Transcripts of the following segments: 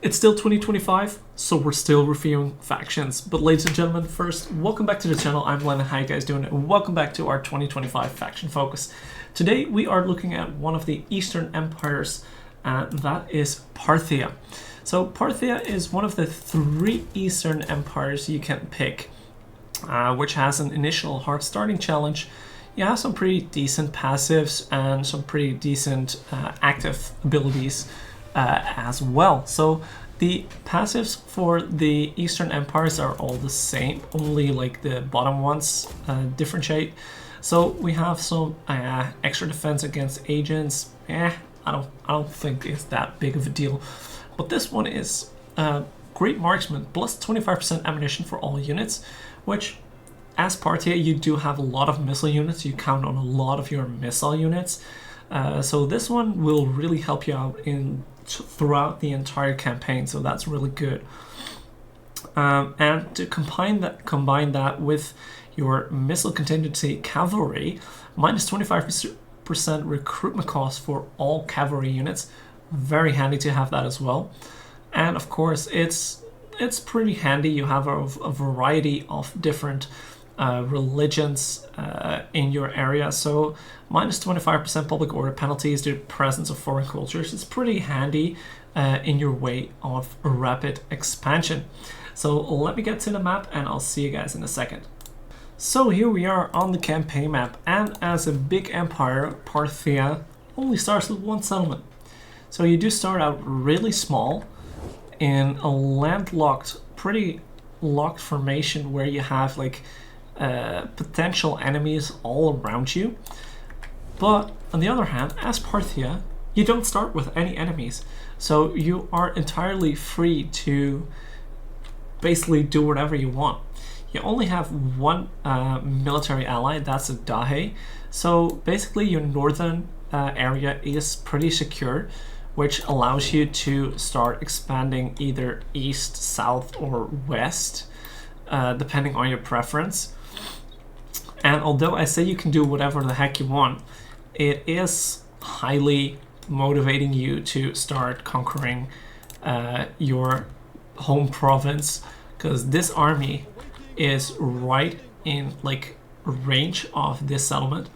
It's still 2025, so we're still reviewing factions. But ladies and gentlemen, first, welcome back to the channel. I'm Lennon. How you guys doing? And welcome back to our 2025 faction focus. Today we are looking at one of the Eastern empires, and that is Parthia. So Parthia is one of the 3 Eastern empires you can pick, which has an initial hard starting challenge. You have some pretty decent passives and some pretty decent active abilities as well. So the passives for the Eastern empires are all the same, only like the bottom ones differentiate. So we have some extra defense against agents. I don't think it's that big of a deal. But this one is great marksman plus 25% ammunition for all units, which as Parthia you do have a lot of missile units. You count on a lot of your missile units. So this one will really help you out throughout the entire campaign, so that's really good. And to combine that with your missile contingency cavalry, minus 25% recruitment cost for all cavalry units. Very handy to have that as well. And of course it's pretty handy. You have a variety of different religions in your area, so minus 25% public order penalties due to presence of foreign cultures is pretty handy in your way of rapid expansion. So let me get to the map and I'll see you guys in a second. So here we are on the campaign map, and as a big empire, Parthia only starts with 1 settlement. So you do start out really small in a landlocked, pretty locked formation where you have like potential enemies all around you. But on the other hand, as Parthia, you don't start with any enemies, so you are entirely free to basically do whatever you want. You only have 1 military ally, that's a Dahe, so basically your northern area is pretty secure, which allows you to start expanding either east, south, or west, depending on your preference. And although I say you can do whatever the heck you want, it is highly motivating you to start conquering your home province, because this army is right in like range of this settlement.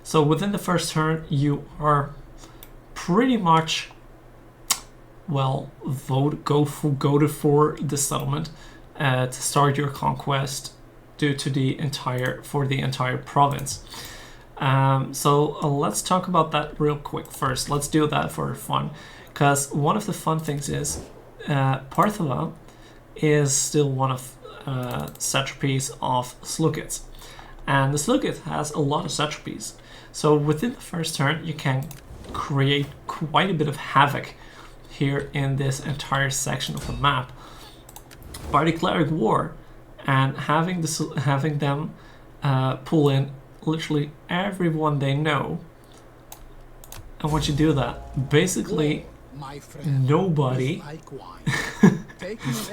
So within the first turn you are pretty much, well, go for the settlement to start your conquest due to the entire province. So let's talk about that real quick first. Let's do that for fun, because one of the fun things is Parthia is still one of satrapies of Slugids, and the Slugid has a lot of satrapies. So within the first turn you can create quite a bit of havoc here in this entire section of the map by declaring war and having them pull in literally everyone they know. And once you do that, basically nobody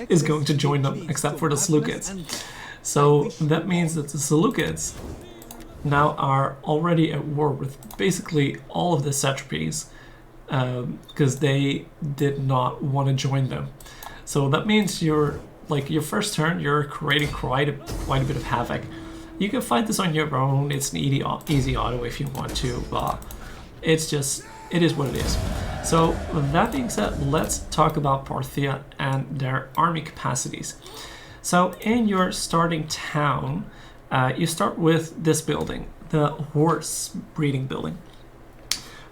is going to join them except for the Slugids. So that means that the Slugids now are already at war with basically all of the satrapies, because they did not want to join them. So that means your first turn you're creating quite a bit of havoc. You can fight this on your own. It's an easy auto if you want to, but it is what it is. So with that being said, let's talk about Parthia and their army capacities. So in your starting town, you start with this building, the horse breeding building.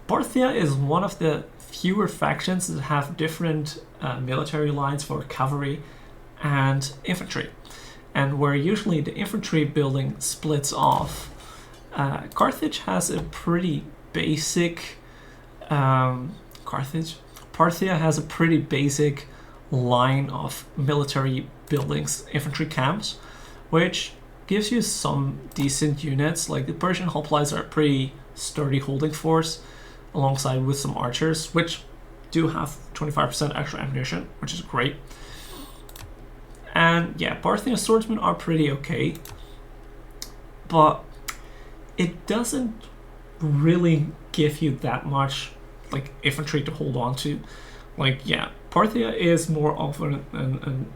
Parthia is one of the fewer factions that have different military lines for cavalry and infantry, and where usually the infantry building splits off. Carthage has a pretty basic Parthia has a pretty basic line of military buildings, infantry camps, which gives you some decent units. Like the Persian hoplites are a pretty sturdy holding force, alongside with some archers, which do have 25% extra ammunition, which is great. And yeah, Parthian swordsmen are pretty okay, but it doesn't really give you that much like infantry to hold on to. Like, yeah, Parthia is more of an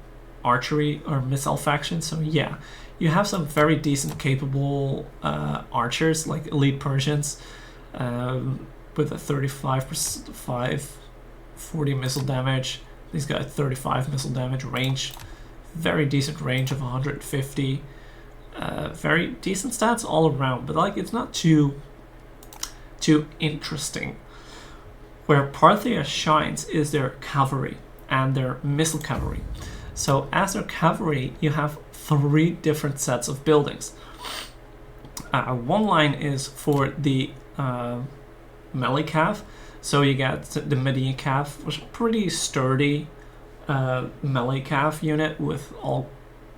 archery or missile faction, so yeah, you have some very decent capable archers, like elite Persians, with a 40 missile damage. These guys 35 missile damage range, very decent range of 150. Very decent stats all around, but like it's not too interesting. Where Parthia shines is their cavalry and their missile cavalry. So as their cavalry, you have 3 different sets of buildings. One line is for the melee cav. So you get the Median cav, which is a pretty sturdy melee cav unit with all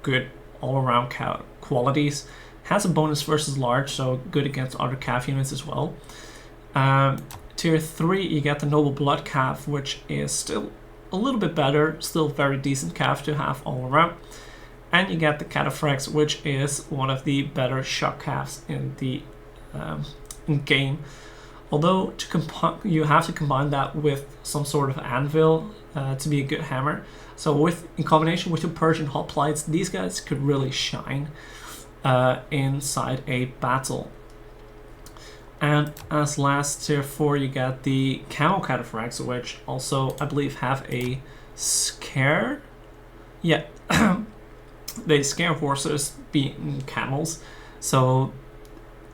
good all-around qualities. Has a bonus versus large, so good against other cav units as well. Tier 3, you get the Noble Blood cav, which is still a little bit better, still very decent cav to have all around. And you get the Cataphracts, which is one of the better shock calves in the game. Although you have to combine that with some sort of anvil to be a good hammer. So in combination with the Persian hoplites, these guys could really shine inside a battle. And as last tier 4, you get the Camel Cataphracts, which also I believe have a scare. Yeah, they scare horses beating camels. So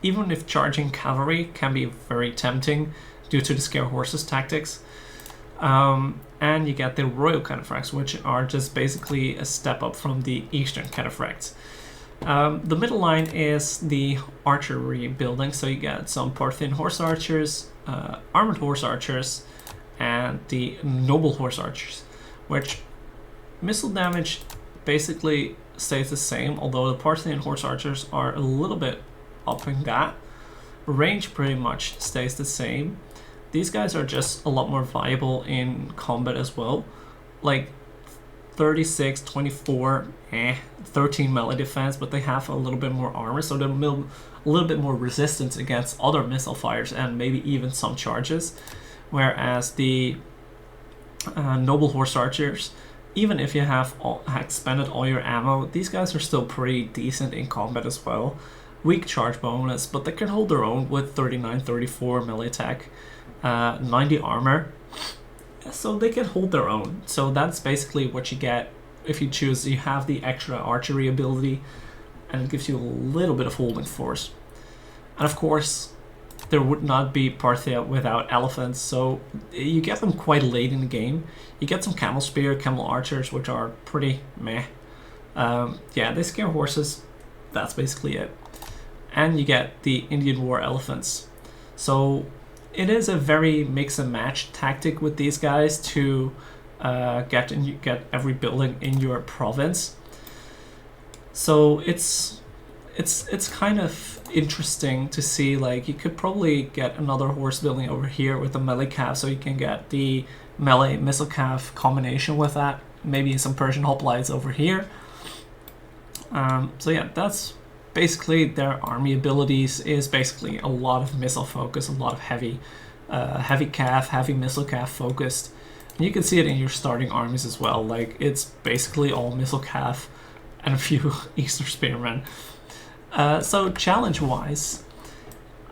even if charging cavalry can be very tempting due to the scare horses tactics. And you get the Royal Cataphracts, which are just basically a step up from the Eastern Cataphracts. The middle line is the archery building, so you get some Parthian horse archers, armored horse archers, and the noble horse archers, which missile damage basically stays the same, although the Parthian horse archers are a little bit upping that. Range pretty much stays the same. These guys are just a lot more viable in combat as well, like 36, 24, 13 melee defense, but they have a little bit more armor, so they're a little bit more resistance against other missile fires and maybe even some charges. Whereas the noble horse archers, even if you have expended all your ammo, these guys are still pretty decent in combat as well. Weak charge bonus, but they can hold their own with 39, 34 melee attack, 90 armor. So they can hold their own. So that's basically what you get if you choose. You have the extra archery ability, and it gives you a little bit of holding force. And of course, there would not be Parthia without elephants, so you get them quite late in the game. You get some camel spear, camel archers, which are pretty meh. Yeah, they scare horses. That's basically it. And you get the Indian War elephants. So it is a very mix and match tactic with these guys to get every building in your province. So it's kind of interesting to see. Like, you could probably get another horse building over here with the melee cav, so you can get the melee missile cav combination with that. Maybe some Persian hoplites over here. So yeah, that's basically their army abilities. Is basically a lot of missile focus, a lot of heavy cav, heavy missile cav focused. And you can see it in your starting armies as well. Like, it's basically all missile cav and a few Eastern spearmen. So challenge-wise,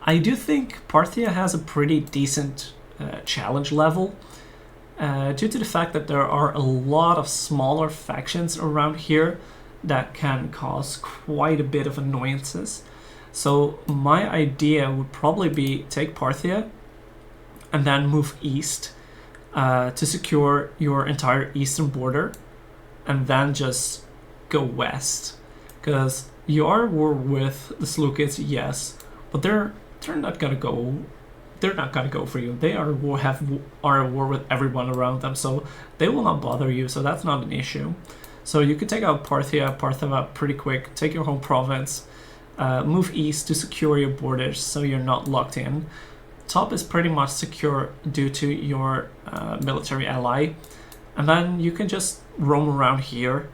I do think Parthia has a pretty decent challenge level, due to the fact that there are a lot of smaller factions around here that can cause quite a bit of annoyances. So my idea would probably be take Parthia and then move east to secure your entire eastern border, and then just go west, because you are at war with the Seleucids, yes, but they're not gonna go. They're not gonna go for you. They are at war with everyone around them, so they will not bother you. So that's not an issue. So you could take out Parthia pretty quick. Take your home province, move east to secure your borders, so you're not locked in. Top is pretty much secure due to your military ally, and then you can just roam around here.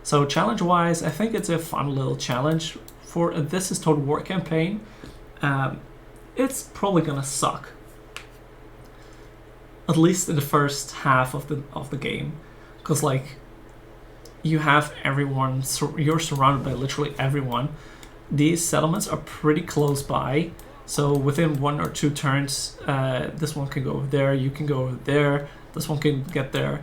So challenge-wise, I think it's a fun little challenge. For This is Total War campaign, it's probably gonna suck. at least in the first half of the game, because like you have everyone, you're surrounded by literally everyone. These settlements are pretty close by, so within 1 or 2 turns, this one can go over there, you can go over there, this one can get there,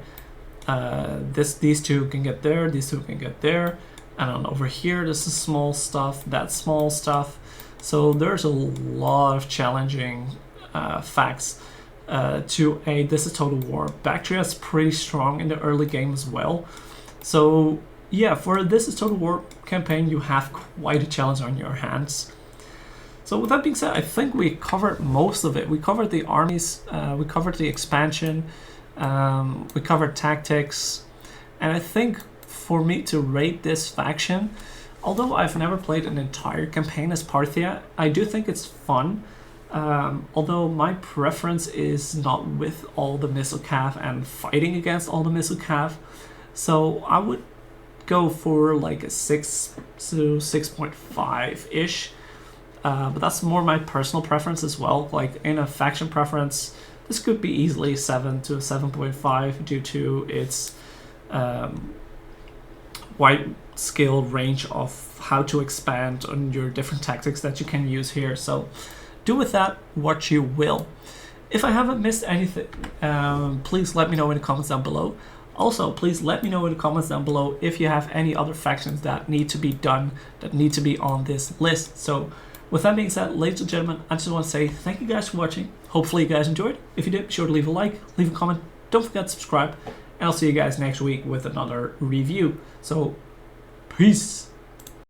these two can get there, these two can get there, and then over here this is small stuff, that's small stuff. So there's a lot of challenging facts to a This is Total War. Bactria is pretty strong in the early game as well. So yeah, for This is Total War campaign, you have quite a challenge on your hands. So with that being said, I think we covered most of it. We covered the armies, we covered the expansion, we covered tactics, and I think for me to rate this faction, although I've never played an entire campaign as Parthia, I do think it's fun. Although my preference is not with all the missile cav and fighting against all the missile cav. So I would go for like a 6 to 6.5-ish. But that's more my personal preference as well. Like in a faction preference, this could be easily 7 to 7.5 due to its wide scale range of how to expand on your different tactics that you can use here. So do with that what you will. If I haven't missed anything, please let me know in the comments down below. Also, please let me know in the comments down below if you have any other factions that need to be done, that need to be on this list. So with that being said, ladies and gentlemen, I just want to say thank you guys for watching. Hopefully you guys enjoyed. If you did, be sure to leave a like, leave a comment, don't forget to subscribe, and I'll see you guys next week with another review. So peace.